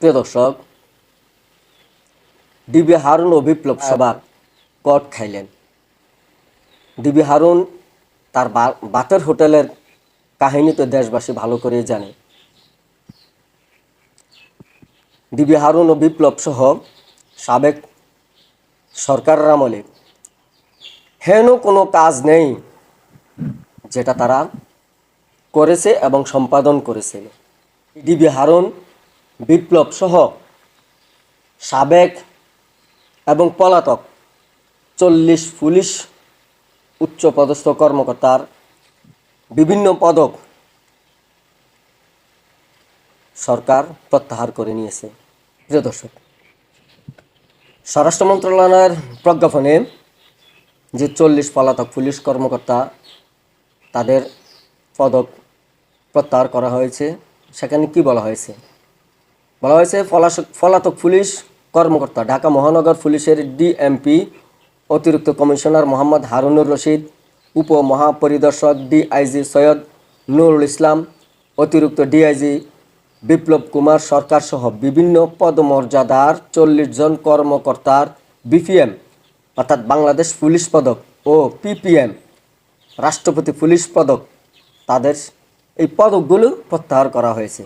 প্রিয় দর্শক, ডিবি হারুন ও বিপ্লব সবার কট খাইলেন। ডিবি হারুন তার বাতের হোটেলের কাহিনী তো দেশবাসী ভালো করেই জানে। ডিবি হারুন ও বিপ্লব সহ সাবেক সরকারের আমলে হেন কোনো কাজ নেই যেটা তারা করেছে এবং সম্পাদন করেছে। ডিবি হারুন, বিপ্লব সহ সাবেক এবং পলাতক 40 পুলিশ উচ্চপদস্থ কর্মকর্তার বিভিন্ন পদক সরকার প্রত্যাহার করে নিয়েছে। প্রিয় দর্শক, স্বরাষ্ট্র মন্ত্রণালয়ের প্রজ্ঞাপনে যে 40 পলাতক পুলিশ কর্মকর্তা তাদের পদক প্রত্যাহার করা হয়েছে, সেখানে কি বলা হয়েছে? বলা হয়েছে পলাতক পুলিশ কর্মকর্তা ঢাকা মহানগর পুলিশের ডিএমপি অতিরিক্ত কমিশনার মোহাম্মদ হারুনুর রশিদ, উপমহাপরিদর্শক ডিআইজি সৈয়দ নুরুল ইসলাম, অতিরিক্ত ডিআইজি বিপ্লব কুমার সরকার সহ বিভিন্ন পদমর্যাদার 40 জন কর্মকর্তার বিপিএম অর্থাৎ বাংলাদেশ পুলিশ পদক ও পিপিএম রাষ্ট্রপতি পুলিশ পদক তাদের এই পদকগুলো প্রত্যাহার করা হয়েছে।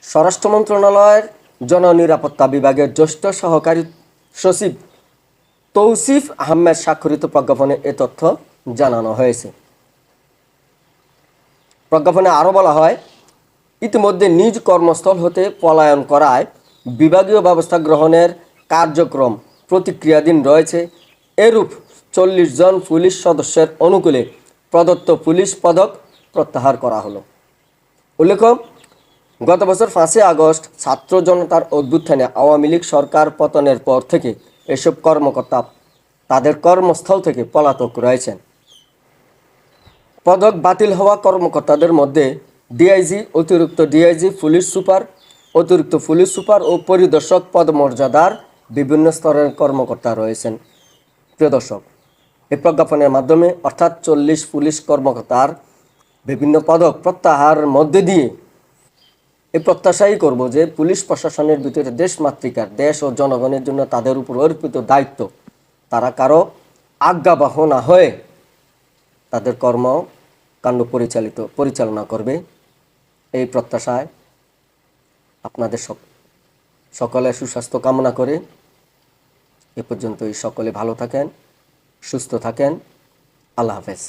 স্বরাষ্ট্র মন্ত্রণালয়ের জননিরাপত্তা বিভাগের জ্যেষ্ঠ সহকারী সচিব তৌসিফ আহমেদ স্বাক্ষরিত প্রজ্ঞাপনে এ তথ্য জানানো হয়েছে। প্রজ্ঞাপনে আরও বলা হয়, ইতিমধ্যে নিজ কর্মস্থল হতে পলায়ন করায় বিভাগীয় ব্যবস্থা গ্রহণের কার্যক্রম প্রতিক্রিয়াধীন রয়েছে। এরূপ 40 জন পুলিশ সদস্যের অনুকূলে প্রদত্ত পুলিশ পদক প্রত্যাহার করা হলো। উল্লেখ্য, গত বছর 5 আগস্ট ছাত্র জনতার অভ্যুত্থানে আওয়ামী লীগ সরকার পতনের পর থেকে এসব কর্মকর্তা তাদের কর্মস্থল থেকে পলাতক রয়েছেন। পদক বাতিল হওয়া কর্মকর্তাদের মধ্যে ডিআইজি, অতিরিক্ত ডিআইজি, পুলিশ সুপার, অতিরিক্ত পুলিশ সুপার ও পরিদর্শক পদমর্যাদার বিভিন্ন স্তরের কর্মকর্তা রয়েছেন। প্রিয় দর্শক, এই প্রজ্ঞাপনের মাধ্যমে অর্থাৎ 40 পুলিশ কর্মকর্তার বিভিন্ন পদক প্রত্যাহারের মধ্যে দিয়ে এই প্রত্যাশাই করব যে পুলিশ প্রশাসনের ভিতরে দেশমাতৃকার, দেশ ও জনগণের জন্য তাদের উপর অর্পিত দায়িত্ব, তারা কারো আজ্ঞাবহ না হয়ে তাদের কর্মকাণ্ড পরিচালনা করবে। এই প্রত্যাশায় আপনাদের সকলের সুস্বাস্থ্য কামনা করে এ পর্যন্তই। সকলে ভালো থাকেন, সুস্থ থাকেন। আল্লাহ হাফেজ।